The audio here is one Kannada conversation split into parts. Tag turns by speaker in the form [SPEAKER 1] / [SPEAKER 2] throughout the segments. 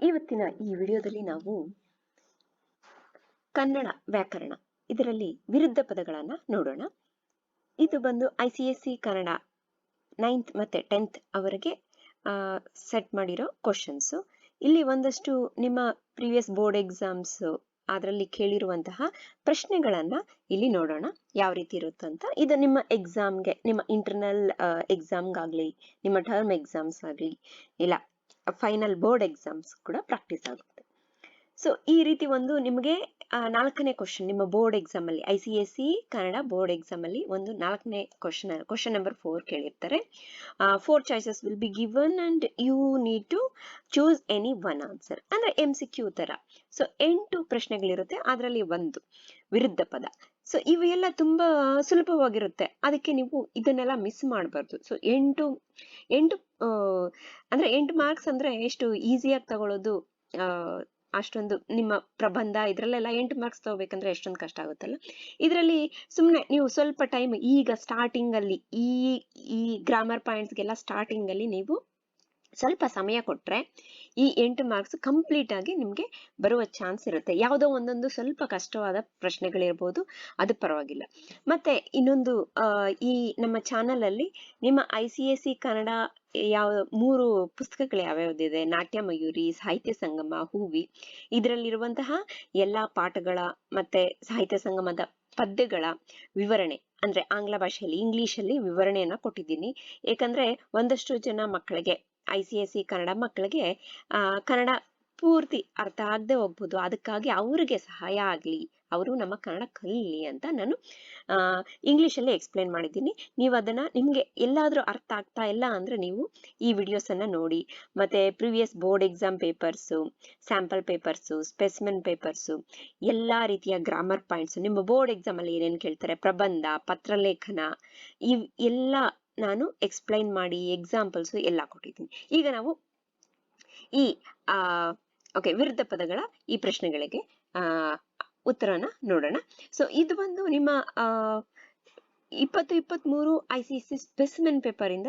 [SPEAKER 1] ಇವತ್ತಿನ ಈ ವಿಡಿಯೋದಲ್ಲಿ ನಾವು ಕನ್ನಡ ವ್ಯಾಕರಣ ಇದರಲ್ಲಿ ವಿರುದ್ಧ ಪದಗಳನ್ನ ನೋಡೋಣ. ಇದು ಬಂದು ICSE ಕನ್ನಡ 9th ಮತ್ತೆ 10th ಅವರಿಗೆ ಸೆಟ್ ಮಾಡಿರೋ ಕ್ವಶನ್ಸ್. ಇಲ್ಲಿ ಒಂದಷ್ಟು ನಿಮ್ಮ ಪ್ರೀವಿಯಸ್ ಬೋರ್ಡ್ ಎಕ್ಸಾಮ್ಸ್ ಅದರಲ್ಲಿ ಕೇಳಿರುವಂತಹ ಪ್ರಶ್ನೆಗಳನ್ನ ಇಲ್ಲಿ ನೋಡೋಣ ಯಾವ ರೀತಿ ಇರುತ್ತಂತ. ಇದು ನಿಮ್ಮ ಎಕ್ಸಾಮ್ಗೆ, ನಿಮ್ಮ ಇಂಟರ್ನಲ್ ಎಕ್ಸಾಮ್ಗಾಗ್ಲಿ, ನಿಮ್ಮ ಟರ್ಮ್ ಎಕ್ಸಾಮ್ಸ್ ಆಗ್ಲಿ, ಇಲ್ಲ ಫೈನಲ್ ಬೋರ್ಡ್ ಎಕ್ಸಾಮ್ಸ್ ಕೂಡ ಪ್ರಾಕ್ಟೀಸ್ ಆಗುತ್ತೆ. ಸೊ ಈ ರೀತಿ ಒಂದು ನಿಮಗೆ 4ನೇ ಕ್ವಶನ್ ನಿಮ್ಮ ಬೋರ್ಡ್ ಎಕ್ಸಾಮ್ ಅಲ್ಲಿ ICSE ಕನ್ನಡ ಬೋರ್ಡ್ ಎಕ್ಸಾಮ್ ಅಲ್ಲಿ ಒಂದು 4ನೇ ಕ್ವಶನ್ ನಂಬರ್ 4 ಕೇಳಿರ್ತಾರೆ. 4 choices will be given and you need to choose any one answer, ಅಂದ್ರೆ MCQ ತರ. ಸೊ 8 ಪ್ರಶ್ನೆಗಳಿರುತ್ತೆ, ಅದರಲ್ಲಿ ಒಂದು ವಿರುದ್ಧ ಪದ. ಸೊ ಇವೆಲ್ಲ ತುಂಬಾ ಸುಲಭವಾಗಿರುತ್ತೆ, ಅದಕ್ಕೆ ನೀವು ಇದನ್ನೆಲ್ಲ ಮಿಸ್ ಮಾಡಬಾರ್ದು. ಸೊ 8 ಅಂದ್ರೆ 8 ಮಾರ್ಕ್ಸ್ ಅಂದ್ರೆ ಎಷ್ಟು ಈಸಿಯಾಗಿ ತಗೊಳ್ಳೋದು. ಅಷ್ಟೊಂದು ನಿಮ್ಮ ಪ್ರಬಂಧ ಇದ್ರಲ್ಲೆಲ್ಲ 8 ಮಾರ್ಕ್ಸ್ ತಗೋಬೇಕಂದ್ರೆ ಎಷ್ಟೊಂದು ಕಷ್ಟ ಆಗುತ್ತಲ್ಲ. ಇದರಲ್ಲಿ ಸುಮ್ಮನೆ ನೀವು ಸ್ವಲ್ಪ ಟೈಮ್ ಈಗ ಸ್ಟಾರ್ಟಿಂಗ್ ಅಲ್ಲಿ ಈ ಗ್ರಾಮರ್ ಪಾಯಿಂಟ್ಸ್ಗೆಲ್ಲ ಸ್ಟಾರ್ಟಿಂಗ್ ಅಲ್ಲಿ ನೀವು ಸ್ವಲ್ಪ ಸಮಯ ಕೊಟ್ರೆ ಈ 8 ಮಾರ್ಕ್ಸ್ ಕಂಪ್ಲೀಟ್ ಆಗಿ ನಿಮ್ಗೆ ಬರುವ ಚಾನ್ಸ್ ಇರುತ್ತೆ. ಯಾವುದೋ ಒಂದೊಂದು ಸ್ವಲ್ಪ ಕಷ್ಟವಾದ ಪ್ರಶ್ನೆಗಳಿರ್ಬೋದು, ಅದು ಪರವಾಗಿಲ್ಲ. ಮತ್ತೆ ಇನ್ನೊಂದು, ಈ ನಮ್ಮ ಚಾನಲ್ ಅಲ್ಲಿ ನಿಮ್ಮ ICSE ಕನ್ನಡ 3 ಪುಸ್ತಕಗಳು ಯಾವ್ಯಾವ್ದಿದೆ, ನಾಟ್ಯ ಮಯೂರಿ, ಸಾಹಿತ್ಯ ಸಂಗಮ, ಹೂವಿ, ಇದರಲ್ಲಿರುವಂತಹ ಎಲ್ಲಾ ಪಾಠಗಳ ಮತ್ತೆ ಸಾಹಿತ್ಯ ಸಂಗಮದ ಪದ್ಯಗಳ ವಿವರಣೆ, ಅಂದ್ರೆ ಆಂಗ್ಲ ಭಾಷೆಯಲ್ಲಿ ಇಂಗ್ಲಿಷ್ ಅಲ್ಲಿ ವಿವರಣೆಯನ್ನ ಕೊಟ್ಟಿದ್ದೀನಿ. ಯಾಕಂದ್ರೆ ಒಂದಷ್ಟು ಜನ ಮಕ್ಕಳಿಗೆ ICSE ಕನ್ನಡ ಮಕ್ಕಳಿಗೆ ಕನ್ನಡ ಪೂರ್ತಿ ಅರ್ಥ ಆಗದೆ ಹೋಗ್ಬೋದು. ಅದಕ್ಕಾಗಿ ಅವ್ರಿಗೆ ಸಹಾಯ ಆಗ್ಲಿ, ಅವರು ನಮ್ಮ ಕನ್ನಡ ಕಲೀಲಿ ಅಂತ ನಾನು ಇಂಗ್ಲಿಷಲ್ಲಿ ಎಕ್ಸ್ಪ್ಲೇನ್ ಮಾಡಿದ್ದೀನಿ. ನೀವು ಅದನ್ನ ನಿಮ್ಗೆ ಎಲ್ಲಾದ್ರೂ ಅರ್ಥ ಆಗ್ತಾ ಇಲ್ಲ ಅಂದ್ರೆ ನೀವು ಈ ವಿಡಿಯೋಸ್ ಅನ್ನ ನೋಡಿ. ಮತ್ತೆ previous board exam papers, sample papers, specimen papers, ಎಲ್ಲಾ ರೀತಿಯ ಗ್ರಾಮರ್ ಪಾಯಿಂಟ್ಸ್, ನಿಮ್ಮ ಬೋರ್ಡ್ ಎಕ್ಸಾಮ್ ಅಲ್ಲಿ ಏನೇನ್ ಕೇಳ್ತಾರೆ, ಪ್ರಬಂಧ, ಪತ್ರಲೇಖನ, ಇವ್ ಎಲ್ಲ ನಾನು ಎಕ್ಸ್ಪ್ಲೈನ್ ಮಾಡಿ ಎಕ್ಸಾಂಪಲ್ಸ್ ಎಲ್ಲ ಕೊಟ್ಟಿದ್ದೀನಿ. ಈಗ ನಾವು ಈ ವಿರುದ್ಧ ಪದಗಳ ಈ ಪ್ರಶ್ನೆಗಳಿಗೆ ಉತ್ತರನ ನೋಡೋಣ. ಸೊ ಇದು ಬಂದು ನಿಮ್ಮ 2023 ICSE ಸ್ಪೆಸಿಮೆನ್ ಪೇಪರ್ ಇಂದ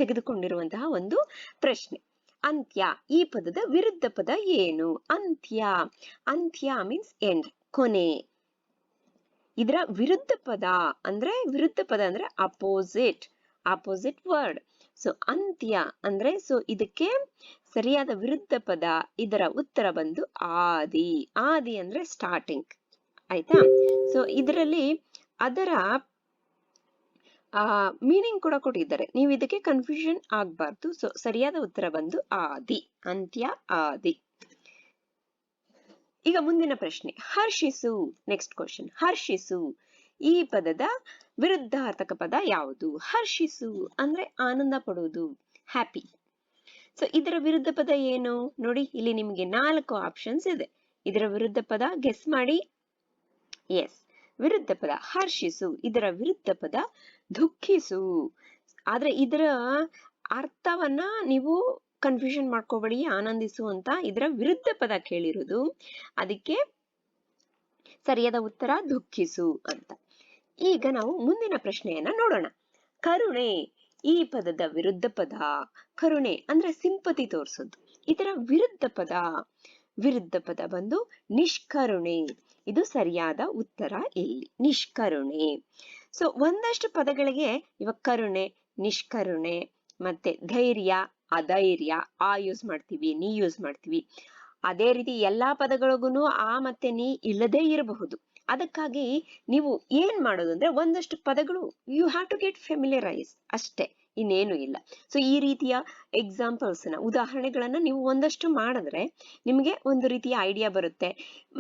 [SPEAKER 1] ತೆಗೆದುಕೊಂಡಿರುವಂತಹ ಒಂದು ಪ್ರಶ್ನೆ. ಅಂತ್ಯ, ಈ ಪದದ ವಿರುದ್ಧ ಪದ ಏನು? ಅಂತ್ಯ. ಅಂತ್ಯ ಮೀನ್ಸ್ ಎಂಡ್, ಕೊನೆ. ಇದರ ವಿರುದ್ಧ ಪದ ಅಂದ್ರೆ ಅಪೋಸಿಟ್ ವರ್ಡ್. ಸೊ ಅಂತ್ಯ ಅಂದ್ರೆ, ಸೊ ಇದಕ್ಕೆ ಸರಿಯಾದ ವಿರುದ್ಧ ಪದ, ಇದರ ಉತ್ತರ ಬಂದು ಆದಿ. ಆದಿ ಅಂದ್ರೆ ಸ್ಟಾರ್ಟಿಂಗ್, ಆಯ್ತಾ? ಸೊ ಇದರಲ್ಲಿ ಅದರ ಮೀನಿಂಗ್ ಕೂಡ ಕೊಟ್ಟಿದ್ದಾರೆ, ನೀವು ಇದಕ್ಕೆ ಕನ್ಫ್ಯೂಷನ್ ಆಗ್ಬಾರ್ದು. ಸೊ ಸರಿಯಾದ ಉತ್ತರ ಬಂದು ಆದಿ, ಅಂತ್ಯ, ಆದಿ. ಈಗ ಮುಂದಿನ ಪ್ರಶ್ನೆ, ಹರ್ಷಿಸು. ನೆಕ್ಸ್ಟ್ ಕ್ವಶನ್, ಹರ್ಷಿಸು, ಈ ಪದದ ವಿರುದ್ಧಾರ್ಥಕ ಪದ ಯಾವುದು? ಹರ್ಷಿಸು ಅಂದ್ರೆ ಆನಂದ ಪಡುವುದು, ಹ್ಯಾಪಿ. ಸೊ ಇದರ ವಿರುದ್ಧ ಪದ ಏನು ನೋಡಿ, ಇಲ್ಲಿ ನಿಮಗೆ 4 ಆಪ್ಷನ್ಸ್ ಇದೆ. ಇದರ ವಿರುದ್ಧ ಪದ ಗೆಸ್ ಮಾಡಿ. ಎಸ್, ವಿರುದ್ಧ ಪದ ಹರ್ಷಿಸು, ಇದರ ವಿರುದ್ಧ ಪದ ದುಃಖಿಸು. ಆದ್ರೆ ಇದರ ಅರ್ಥವನ್ನ ನೀವು ಕನ್ಫ್ಯೂಷನ್ ಮಾಡ್ಕೋಬೇಡಿ, ಆನಂದಿಸು ಅಂತ ಇದರ ವಿರುದ್ಧ ಪದ ಕೇಳಿರೋದು, ಅದಕ್ಕೆ ಸರಿಯಾದ ಉತ್ತರ ದುಃಖಿಸು ಅಂತ. ಈಗ ನಾವು ಮುಂದಿನ ಪ್ರಶ್ನೆಯನ್ನ ನೋಡೋಣ. ಕರುಣೆ, ಈ ಪದದ ವಿರುದ್ಧ ಪದ. ಕರುಣೆ ಅಂದ್ರೆ ಸಿಂಪತಿ ತೋರಿಸೋದು. ಇದರ ವಿರುದ್ಧ ಪದ ಬಂದು ನಿಷ್ಕರುಣೆ. ಇದು ಸರಿಯಾದ ಉತ್ತರ ಇಲ್ಲಿ, ನಿಷ್ಕರುಣೆ. ಸೊ ಒಂದಷ್ಟು ಪದಗಳಿಗೆ ಇವಾಗ ಕರುಣೆ, ನಿಷ್ಕರುಣೆ, ಮತ್ತೆ ಧೈರ್ಯ, ಅಧೈರ್ಯ, ಯೂಸ್ ಮಾಡ್ತೀವಿ, ನೀ ಯೂಸ್ ಮಾಡ್ತೀವಿ. ಅದೇ ರೀತಿ ಎಲ್ಲಾ ಪದಗಳಿಗೂ ಆ ಮತ್ತೆ ನೀ ಇಲ್ಲದೇ ಇರಬಹುದು. ಅದಕ್ಕಾಗಿ ನೀವು ಏನ್ ಮಾಡೋದು ಅಂದ್ರೆ, ಒಂದಷ್ಟು ಪದಗಳು ಯು ಹ್ಯಾವ್ ಟು ಗೆಟ್ ಫೆಮಿಲಿಯರೈಸ್ ಅಷ್ಟೇ, ಇನ್ನೇನು ಇಲ್ಲ. ಸೊ ಈ ರೀತಿಯ ಎಕ್ಸಾಂಪಲ್ಸ್ ನ, ಉದಾಹರಣೆಗಳನ್ನ ನೀವು ಒಂದಷ್ಟು ಮಾಡಿದ್ರೆ ನಿಮಗೆ ಒಂದು ರೀತಿಯ ಐಡಿಯಾ ಬರುತ್ತೆ.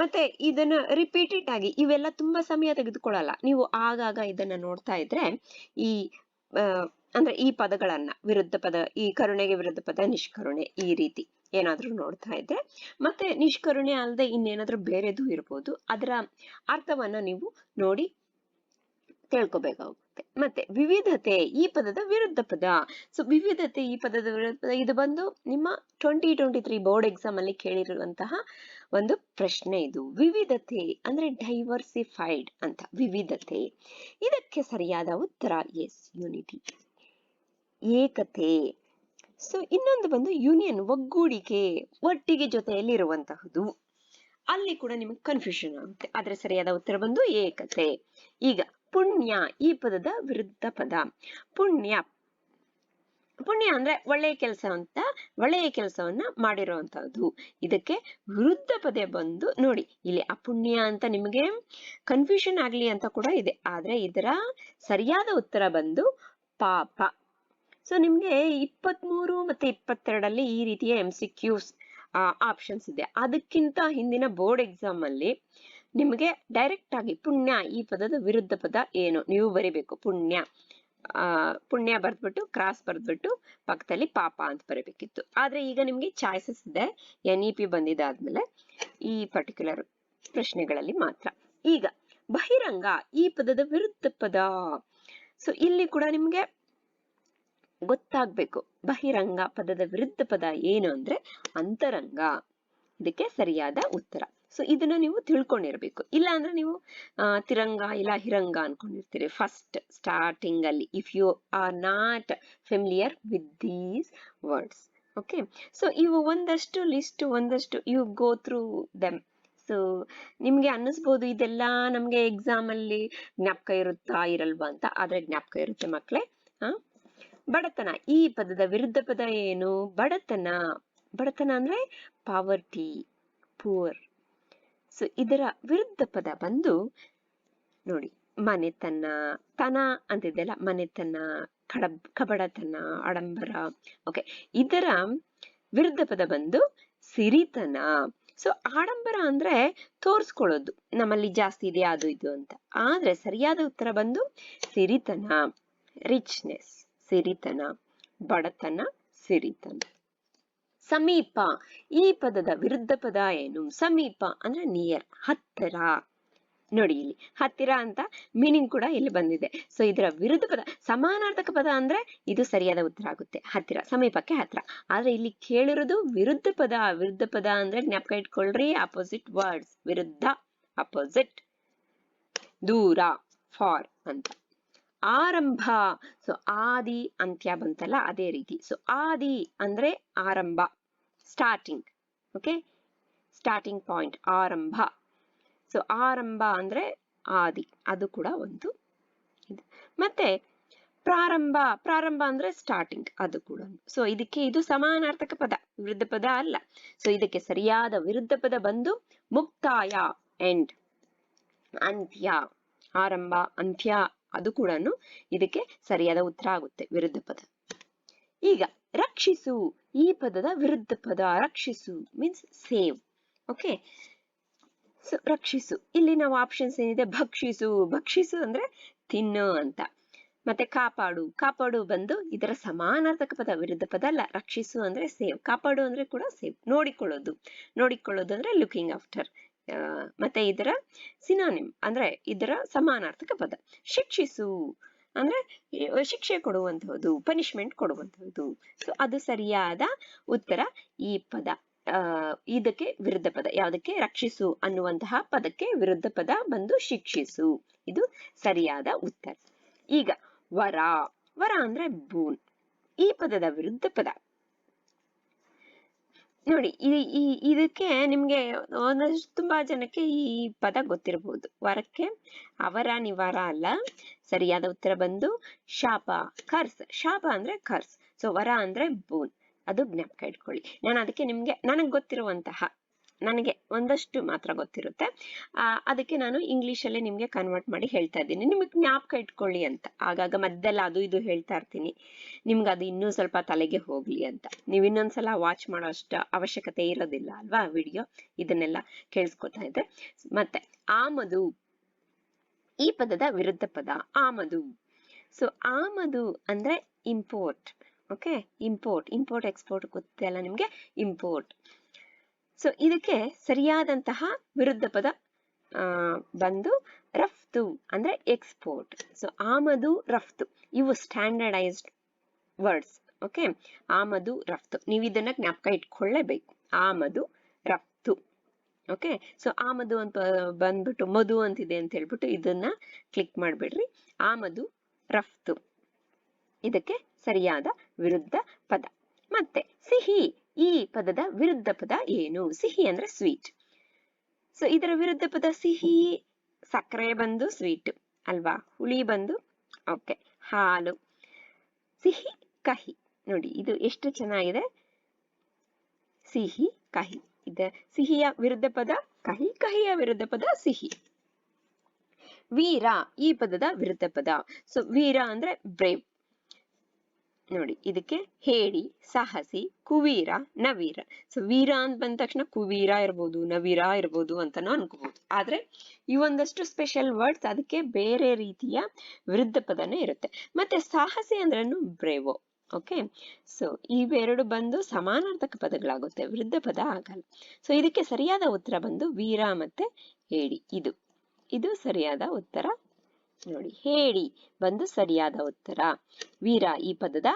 [SPEAKER 1] ಮತ್ತೆ ಇದನ್ನ ರಿಪೀಟೆಡ್ ಆಗಿ, ಇವೆಲ್ಲ ತುಂಬಾ ಸಮಯ ತೆಗೆದುಕೊಳ್ಳಲ್ಲ, ನೀವು ಆಗಾಗ ಇದನ್ನ ನೋಡ್ತಾ ಇದ್ರೆ ಈ ಅಂದ್ರೆ ಈ ಪದಗಳನ್ನ, ವಿರುದ್ಧ ಪದ, ಈ ಕರುಣೆಗೆ ವಿರುದ್ಧ ಪದ ನಿಷ್ಕರುಣೆ, ಈ ರೀತಿ ಏನಾದ್ರೂ ನೋಡ್ತಾ ಇದ್ರೆ, ಮತ್ತೆ ನಿಷ್ಕರುಣೆ ಅಲ್ಲದೆ ಇನ್ನೇನಾದ್ರೂ ಬೇರೆದು ಇರ್ಬೋದು, ಅದರ ಅರ್ಥವನ್ನ ನೀವು ನೋಡಿ ತಿಳ್ಕೊಬೇಕಾಗುತ್ತೆ. ಮತ್ತೆ ವಿವಿಧತೆ, ಈ ಪದದ ವಿರುದ್ಧ ಪದ. ಸೊ ವಿವಿಧತೆ, ಈ ಪದದ ವಿರುದ್ಧ ಪದ, ಇದು ಬಂದು ನಿಮ್ಮ 2023 ಬೋರ್ಡ್ ಎಕ್ಸಾಮ್ ಅಲ್ಲಿ ಕೇಳಿರುವಂತಹ ಒಂದು ಪ್ರಶ್ನೆ. ಇದು ವಿವಿಧತೆ ಅಂದ್ರೆ ಡೈವರ್ಸಿಫೈಡ್ ಅಂತ, ವಿವಿಧತೆ. ಇದಕ್ಕೆ ಸರಿಯಾದ ಉತ್ತರ ಎಸ್, ಯೂನಿಟಿ, ಏಕತೆ. ಸೊ ಇನ್ನೊಂದು ಬಂದು ಯೂನಿಯನ್, ಒಗ್ಗೂಡಿಕೆ, ಒಟ್ಟಿಗೆ ಜೊತೆಯಲ್ಲಿ ಇರುವಂತಹದ್ದು. ಅಲ್ಲಿ ಕೂಡ ನಿಮಗೆ ಕನ್ಫ್ಯೂಷನ್ ಆಗುತ್ತೆ. ಆದ್ರೆ ಸರಿಯಾದ ಉತ್ತರ ಬಂದು ಏಕತೆ. ಈಗ ಪುಣ್ಯ, ಈ ಪದದ ವಿರುದ್ಧ ಪದ. ಪುಣ್ಯ, ಪುಣ್ಯ ಅಂದ್ರೆ ಒಳ್ಳೆಯ ಕೆಲಸ ಅಂತ, ಒಳ್ಳೆಯ ಕೆಲಸವನ್ನ ಮಾಡಿರುವಂತಹದ್ದು. ಇದಕ್ಕೆ ವಿರುದ್ಧ ಪದ ಬಂದು ನೋಡಿ, ಇಲ್ಲಿ ಅಪುಣ್ಯ ಅಂತ ನಿಮಗೆ ಕನ್ಫ್ಯೂಷನ್ ಆಗ್ಲಿ ಅಂತ ಕೂಡ ಇದೆ. ಆದ್ರೆ ಇದರ ಸರಿಯಾದ ಉತ್ತರ ಬಂದು ಪಾಪ. ಸೊ ನಿಮ್ಗೆ 23 ಮತ್ತೆ 22ರಲ್ಲಿ ಈ ರೀತಿಯ MCQs ಆಪ್ಷನ್ಸ್ ಇದೆ. ಅದಕ್ಕಿಂತ ಹಿಂದಿನ ಬೋರ್ಡ್ ಎಕ್ಸಾಮ್ ಅಲ್ಲಿ ನಿಮಗೆ ಡೈರೆಕ್ಟ್ ಆಗಿ ಪುಣ್ಯ ಈ ಪದದ ವಿರುದ್ಧ ಪದ ಏನು ನೀವು ಬರಿಬೇಕು. ಪುಣ್ಯ ಪುಣ್ಯ ಬರ್ದ್ಬಿಟ್ಟು ಕ್ರಾಸ್ ಬರ್ದ್ಬಿಟ್ಟು ಪಕ್ಕದಲ್ಲಿ ಪಾಪ ಅಂತ ಬರೀಬೇಕಿತ್ತು. ಆದ್ರೆ ಈಗ ನಿಮ್ಗೆ ಚಾಯ್ಸಸ್ ಇದೆ. NEP ಬಂದಿದ್ದಾದ್ಮೇಲೆ ಈ ಪರ್ಟಿಕ್ಯುಲರ್ ಪ್ರಶ್ನೆಗಳಲ್ಲಿ ಮಾತ್ರ. ಈಗ ಬಹಿರಂಗ, ಈ ಪದದ ವಿರುದ್ಧ ಪದ. ಸೊ ಇಲ್ಲಿ ಕೂಡ ನಿಮ್ಗೆ ಗೊತ್ತಾಗ್ಬೇಕು. ಬಹಿರಂಗ ಪದದ ವಿರುದ್ಧ ಪದ ಏನು ಅಂದ್ರೆ ಅಂತರಂಗ. ಇದಕ್ಕೆ ಸರಿಯಾದ ಉತ್ತರ. ಸೊ ಇದನ್ನ ನೀವು ತಿಳ್ಕೊಂಡಿರ್ಬೇಕು. ಇಲ್ಲ ಅಂದ್ರೆ ನೀವು ತಿರಂಗ ಇಲ್ಲ ಹಿರಂಗ ಅನ್ಕೊಂಡಿರ್ತೀರಿ ಫಸ್ಟ್ ಸ್ಟಾರ್ಟಿಂಗ್ ಅಲ್ಲಿ, if you are not familiar with these words. Okay, so ಇವು ಒಂದಷ್ಟು ಲಿಸ್ಟ್, ಒಂದಷ್ಟು you go through them. So ನಿಮ್ಗೆ ಅನ್ನಿಸ್ಬೋದು ಇದೆಲ್ಲ ನಮ್ಗೆ ಎಕ್ಸಾಮ್ ಅಲ್ಲಿ ಜ್ಞಾಪಕ ಇರುತ್ತಾ ಇರಲ್ವಾ ಅಂತ. ಆದ್ರೆ ಜ್ಞಾಪಕ ಇರುತ್ತೆ ಮಕ್ಕಳೇ. ಬಡತನ, ಈ ಪದದ ವಿರುದ್ಧ ಪದ ಏನು? ಬಡತನ. ಬಡತನ ಅಂದ್ರೆ ಪಾವರ್ಟಿ, ಪೂರ್. ಸೊ ಇದರ ವಿರುದ್ಧ ಪದ ಬಂದು ನೋಡಿ, ಮನೆತನ. ತನ ಅಂತಿದೆಯಲ್ಲ, ಮನೆತನ, ಕಬಡತನ, ಆಡಂಬರ. ಓಕೆ, ಇದರ ವಿರುದ್ಧ ಪದ ಬಂದು ಸಿರಿತನ. ಸೊ ಆಡಂಬರ ಅಂದ್ರೆ ತೋರ್ಸ್ಕೊಳ್ಳೋದು, ನಮ್ಮಲ್ಲಿ ಜಾಸ್ತಿ ಇದೆ ಅದು ಇದು ಅಂತ. ಆದ್ರೆ ಸರಿಯಾದ ಉತ್ತರ ಬಂದು ಸಿರಿತನ, ರಿಚ್ನೆಸ್, ಸಿರಿತನ. ಬಡತನ, ಸಿರಿತನ. ಸಮೀಪ, ಈ ಪದದ ವಿರುದ್ಧ ಪದ ಏನು? ಸಮೀಪ ಅಂದ್ರೆ ನಿಯರ್, ಹತ್ತಿರ. ನೋಡಿ ಇಲ್ಲಿ ಹತ್ತಿರ ಅಂತ ಮೀನಿಂಗ್ ಕೂಡ ಇಲ್ಲಿ ಬಂದಿದೆ. ಸೊ ಇದರ ವಿರುದ್ಧ ಪದ ಸಮಾನಾರ್ಥಕ ಪದ ಅಂದ್ರೆ ಇದು ಸರಿಯಾದ ಉತ್ತರ ಆಗುತ್ತೆ, ಹತ್ತಿರ, ಸಮೀಪಕ್ಕೆ ಹತ್ತಿರ. ಆದ್ರೆ ಇಲ್ಲಿ ಕೇಳಿರೋದು ವಿರುದ್ಧ ಪದ. ವಿರುದ್ಧ ಪದ ಅಂದ್ರೆ ಜ್ಞಾಪಕ ಇಟ್ಕೊಳ್ರಿ, ಅಪೋಸಿಟ್ ವರ್ಡ್ಸ್. ವಿರುದ್ಧ, ಅಪೋಸಿಟ್. ದೂರ, ಫಾರ್ ಅಂತ. ಆರಂಭ, ಸೊ ಆದಿ ಅಂತ್ಯ ಬಂತಲ್ಲ ಅದೇ ರೀತಿ. ಸೊ ಆದಿ ಅಂದ್ರೆ ಆರಂಭ, ಸ್ಟಾರ್ಟಿಂಗ್. ಓಕೆ, ಸ್ಟಾರ್ಟಿಂಗ್ ಪಾಯಿಂಟ್, ಆರಂಭ. ಸೊ ಆರಂಭ ಅಂದ್ರೆ ಆದಿ, ಅದು ಕೂಡ ಒಂದು ಇದು. ಮತ್ತೆ ಪ್ರಾರಂಭ, ಪ್ರಾರಂಭ ಅಂದ್ರೆ ಸ್ಟಾರ್ಟಿಂಗ್, ಅದು ಕೂಡ. ಸೊ ಇದಕ್ಕೆ ಇದು ಸಮಾನಾರ್ಥಕ ಪದ, ವಿರುದ್ಧ ಪದ ಅಲ್ಲ. ಸೊ ಇದಕ್ಕೆ ಸರಿಯಾದ ವಿರುದ್ಧ ಪದ ಬಂದು ಮುಕ್ತಾಯ, ಎಂಡ್. ಅಂತ್ಯ, ಆರಂಭ, ಅಂತ್ಯ, ಅದು ಕೂಡ ಇದಕ್ಕೆ ಸರಿಯಾದ ಉತ್ತರ ಆಗುತ್ತೆ, ವಿರುದ್ಧ ಪದ. ಈಗ ರಕ್ಷಿಸು, ಈ ಪದದ ವಿರುದ್ಧ ಪದ. ರಕ್ಷಿಸು ಮೀನ್ಸ್ ಸೇವ್. ಓಕೆ, ಸೊ ರಕ್ಷಿಸು, ಇಲ್ಲಿ ನಾವು ಆಪ್ಷನ್ಸ್ ಏನಿದೆ, ಭಕ್ಷಿಸು. ಭಕ್ಷಿಸು ಅಂದ್ರೆ ತಿನ್ನು ಅಂತ. ಮತ್ತೆ ಕಾಪಾಡು, ಕಾಪಾಡು ಬಂದು ಇದರ ಸಮಾನಾರ್ಥಕ ಪದ, ವಿರುದ್ಧ ಪದ ಅಲ್ಲ. ರಕ್ಷಿಸು ಅಂದ್ರೆ ಸೇವ್, ಕಾಪಾಡು ಅಂದ್ರೆ ಕೂಡ ಸೇವ್, ನೋಡಿಕೊಳ್ಳೋದು. ನೋಡಿಕೊಳ್ಳೋದು ಅಂದ್ರೆ ಲುಕಿಂಗ್ ಆಫ್ಟರ್. ಮತ್ತೆ ಇದರ ಸಿನಾನಿಮ್ ಅಂದ್ರೆ ಇದರ ಸಮಾನಾರ್ಥಕ ಪದ. ಶಿಕ್ಷಿಸು ಅಂದ್ರೆ ಶಿಕ್ಷೆ ಕೊಡುವಂತಹದ್ದು, ಪನಿಷ್ಮೆಂಟ್ ಕೊಡುವಂತಹದ್ದು. ಸೊ ಅದು ಸರಿಯಾದ ಉತ್ತರ. ಈ ಪದ ಇದಕ್ಕೆ ವಿರುದ್ಧ ಪದ ಯಾವುದಕ್ಕೆ? ರಕ್ಷಿಸು ಅನ್ನುವಂತಹ ಪದಕ್ಕೆ ವಿರುದ್ಧ ಪದ ಬಂದು ಶಿಕ್ಷಿಸು. ಇದು ಸರಿಯಾದ ಉತ್ತರ. ಈಗ ವರ, ವರ ಅಂದ್ರೆ ಬೂನ್, ಈ ಪದದ ವಿರುದ್ಧ ಪದ. ನೋಡಿ ಇದಕ್ಕೆ ನಿಮ್ಗೆ ಒಂದಷ್ಟು ತುಂಬಾ ಜನಕ್ಕೆ ಈ ಪದ ಗೊತ್ತಿರಬಹುದು. ವರಕ್ಕೆ ಅವರ, ನಿವಾರ ಅಲ್ಲ. ಸರಿಯಾದ ಉತ್ತರ ಬಂದು ಶಾಪ, ಕರ್ಸ್. ಶಾಪ ಅಂದ್ರೆ ಕರ್ಸ್. ಸೊ ವರ ಅಂದ್ರೆ ಬೂನ್, ಅದು ಜ್ಞಾಪಕ ಇಟ್ಕೊಳ್ಳಿ. ನಾನು ಅದಕ್ಕೆ ನಿಮ್ಗೆ ನನಗೆ ಗೊತ್ತಿರುವಂತಹ, ನನಗೆ ಒಂದಷ್ಟು ಮಾತ್ರ ಗೊತ್ತಿರುತ್ತೆ, ಅದಕ್ಕೆ ನಾನು ಇಂಗ್ಲಿಷ್ ಅಲ್ಲಿ ನಿಮ್ಗೆ ಕನ್ವರ್ಟ್ ಮಾಡಿ ಹೇಳ್ತಾ ಇದ್ದೀನಿ, ನಿಮಗೆ ಜ್ಞಾಪಕ ಇಟ್ಕೊಳ್ಳಿ ಅಂತ. ಆಗಾಗ ಮಧ್ಯದಲ್ಲಿ ಅದು ಇದು ಹೇಳ್ತಾ ಇರ್ತೀನಿ, ನಿಮ್ಗೆ ಅದು ಇನ್ನೂ ಸ್ವಲ್ಪ ತಲೆಗೆ ಹೋಗ್ಲಿ ಅಂತ. ನೀವು ಇನ್ನೊಂದ್ಸಲ ವಾಚ್ ಮಾಡೋ ಅಷ್ಟು ಅವಶ್ಯಕತೆ ಇರೋದಿಲ್ಲ ಅಲ್ವಾ ವಿಡಿಯೋ, ಇದನ್ನೆಲ್ಲ ಕೇಳಿಸ್ಕೊತಾ ಇದ್ರೆ. ಮತ್ತೆ ಆಮದು, ಈ ಪದದ ವಿರುದ್ಧ ಪದ ಆಮದು. ಸೊ ಆಮದು ಅಂದ್ರೆ import. Okay, import, import export ಗೊತ್ತಲ್ಲ ನಿಮ್ಗೆ, ಇಂಪೋರ್ಟ್. ಸೊ ಇದಕ್ಕೆ ಸರಿಯಾದಂತಹ ವಿರುದ್ಧ ಪದ ಬಂದು ರಫ್ತು ಅಂದ್ರೆ ಎಕ್ಸ್ಪೋರ್ಟ್. ಸೊ ಆಮದು, ರಫ್ತು ಇವು ಸ್ಟ್ಯಾಂಡರ್ಡೈಸ್ಡ್ ವರ್ಡ್ಸ್. ಓಕೆ, ಆಮದು, ರಫ್ತು, ನೀವು ಇದನ್ನ ಜ್ಞಾಪಕ ಇಟ್ಕೊಳ್ಳೇಬೇಕು. ಆಮದು, ರಫ್ತು. ಓಕೆ, ಸೊ ಆಮದು ಅಂತ ಬಂದ್ಬಿಟ್ಟು ಮಧು ಅಂತಿದೆ ಅಂತ ಹೇಳ್ಬಿಟ್ಟು ಇದನ್ನ ಕ್ಲಿಕ್ ಮಾಡ್ಬಿಡ್ರಿ. ಆಮದು, ರಫ್ತು ಇದಕ್ಕೆ ಸರಿಯಾದ ವಿರುದ್ಧ ಪದ. ಮತ್ತೆ ಸಿಹಿ ಈ ಪದದ ವಿರುದ್ಧ ಪದ ಏನು? ಸಿಹಿ ಅಂದ್ರೆ ಸ್ವೀಟ್. ಸೊ ಇದರ ವಿರುದ್ಧ ಪದ ಸಿಹಿ. ಸಕ್ಕರೆ ಬಂದು ಸ್ವೀಟ್ ಅಲ್ವಾ, ಹುಳಿ ಬಂದು ಓಕೆ ಹಾಲು. ಸಿಹಿ ಕಹಿ. ನೋಡಿ ಇದು ಎಷ್ಟು ಚೆನ್ನಾಗಿದೆ. ಸಿಹಿ ಕಹಿ. ಸಿಹಿಯ ವಿರುದ್ಧ ಪದ ಕಹಿ, ಕಹಿಯ ವಿರುದ್ಧ ಪದ ಸಿಹಿ. ವೀರ ಈ ಪದದ ವಿರುದ್ಧ ಪದ. ಸೊ ವೀರ ಅಂದ್ರೆ ಬ್ರೇವ್. ನೋಡಿ ಇದಕ್ಕೆ ಹೇಡಿ, ಸಾಹಸಿ, ಕುವೀರ, ನವೀರ. ಸೊ ವೀರ ಅಂತ ಬಂದ ತಕ್ಷಣ ಕುವೀರ ಇರ್ಬೋದು, ನವೀರ ಇರ್ಬೋದು ಅಂತಾನು ಅನ್ಕೋಬಹುದು. ಆದ್ರೆ ಇವೊಂದಷ್ಟು ಸ್ಪೆಷಲ್ ವರ್ಡ್ಸ್, ಅದಕ್ಕೆ ಬೇರೆ ರೀತಿಯ ವಿರುದ್ಧ ಪದನೇ ಇರುತ್ತೆ. ಮತ್ತೆ ಸಾಹಸಿ ಅಂದ್ರೇನು ಬ್ರೇವೋ. ಓಕೆ, ಸೊ ಇವೆರಡು ಬಂದು ಸಮಾನಾರ್ಥಕ ಪದಗಳಾಗುತ್ತೆ, ವಿರುದ್ಧ ಪದ ಆಗಲ್ಲ. ಸೊ ಇದಕ್ಕೆ ಸರಿಯಾದ ಉತ್ತರ ಬಂದು ವೀರ ಮತ್ತೆ ಹೇಡಿ. ಇದು ಸರಿಯಾದ ಉತ್ತರ. ನೋಡಿ ಹೇಡಿ ಬಂದು ಸರಿಯಾದ ಉತ್ತರ. ವೀರ ಈ ಪದದ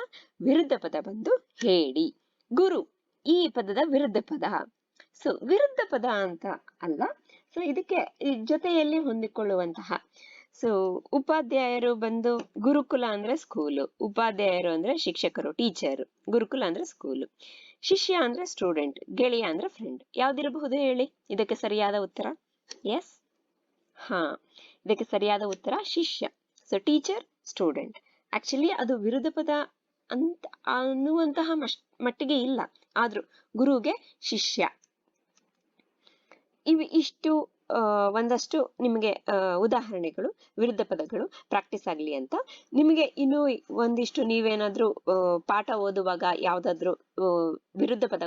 [SPEAKER 1] ವಿರುದ್ಧ ಪದ ಬಂದು ಹೇಡಿ. ಗುರು ಈ ಪದದ ವಿರುದ್ಧ ಪದ. ಸೊ ವಿರುದ್ಧ ಪದ ಅಂತ ಅಲ್ಲ, ಸೊ ಇದಕ್ಕೆ ಜೊತೆಯಲ್ಲಿ ಹೊಂದಿಕೊಳ್ಳುವಂತಹ. ಸೊ ಉಪಾಧ್ಯಾಯರು ಬಂದು ಗುರುಕುಲ ಅಂದ್ರೆ ಸ್ಕೂಲು, ಉಪಾಧ್ಯಾಯರು ಅಂದ್ರೆ ಶಿಕ್ಷಕರು, ಟೀಚರ್. ಗುರುಕುಲ ಅಂದ್ರೆ ಸ್ಕೂಲು. ಶಿಷ್ಯ ಅಂದ್ರೆ ಸ್ಟೂಡೆಂಟ್, ಗೆಳೆಯ ಅಂದ್ರೆ ಫ್ರೆಂಡ್. ಯಾವ್ದಿರಬಹುದು ಹೇಳಿ ಇದಕ್ಕೆ ಸರಿಯಾದ ಉತ್ತರ? ಎಸ್, ಇದಕ್ಕೆ ಸರಿಯಾದ ಉತ್ತರ ಶಿಷ್ಯ. So teacher, student. ಆಕ್ಚುಲಿ ಅದು ವಿರುದ್ಧ ಪದ ಅಂತ ಅನ್ನುವಂತಹ ಮಟ್ಟಿಗೆ ಇಲ್ಲ, ಆದ್ರೂ ಗುರುಗೆ ಶಿಷ್ಯ. ಇಷ್ಟು ಒಂದಷ್ಟು ನಿಮಗೆ ಉದಾಹರಣೆಗಳು, ವಿರುದ್ಧ ಪದಗಳು ಪ್ರಾಕ್ಟೀಸ್ ಆಗ್ಲಿ ಅಂತ. ನಿಮಗೆ ಇನ್ನು ಒಂದಿಷ್ಟು ನೀವೇನಾದ್ರೂ ಪಾಠ ಓದುವಾಗ ಯಾವ್ದಾದ್ರು ವಿರುದ್ಧ ಪದ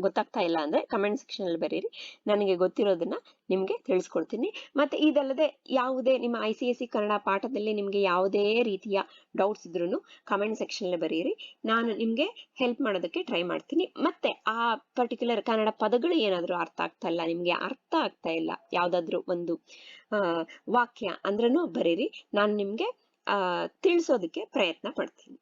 [SPEAKER 1] ಗೊತ್ತಾಗ್ತಾ ಇಲ್ಲ ಅಂದ್ರೆ ಕಮೆಂಟ್ ಸೆಕ್ಷನ್ ಅಲ್ಲಿ ಬರೀರಿ, ನನಗೆ ಗೊತ್ತಿರೋದನ್ನ ನಿಮ್ಗೆ ತಿಳಿಸ್ಕೊಡ್ತೀನಿ. ಮತ್ತೆ ಇದಲ್ಲದೆ ಯಾವುದೇ ನಿಮ್ಮ ICSE ಕನ್ನಡ ಪಾಠದಲ್ಲಿ ನಿಮ್ಗೆ ಯಾವುದೇ ರೀತಿಯ ಡೌಟ್ಸ್ ಇದ್ರೂ ಕಮೆಂಟ್ ಸೆಕ್ಷನ್ ಅಲ್ಲಿ ಬರೀರಿ, ನಾನು ನಿಮ್ಗೆ ಹೆಲ್ಪ್ ಮಾಡೋದಕ್ಕೆ ಟ್ರೈ ಮಾಡ್ತೀನಿ. ಮತ್ತೆ ಆ ಪರ್ಟಿಕ್ಯುಲರ್ ಕನ್ನಡ ಪದಗಳು ಏನಾದ್ರೂ ಅರ್ಥ ಆಗ್ತಾ ಇಲ್ಲ, ನಿಮ್ಗೆ ಅರ್ಥ ಆಗ್ತಾ ಇಲ್ಲ ಯಾವ್ದಾದ್ರು ಒಂದು ವಾಕ್ಯ ಅಂದ್ರೂ ಬರೀರಿ, ನಾನು ನಿಮ್ಗೆ ತಿಳಿಸೋದಕ್ಕೆ ಪ್ರಯತ್ನ ಪಡ್ತೀನಿ.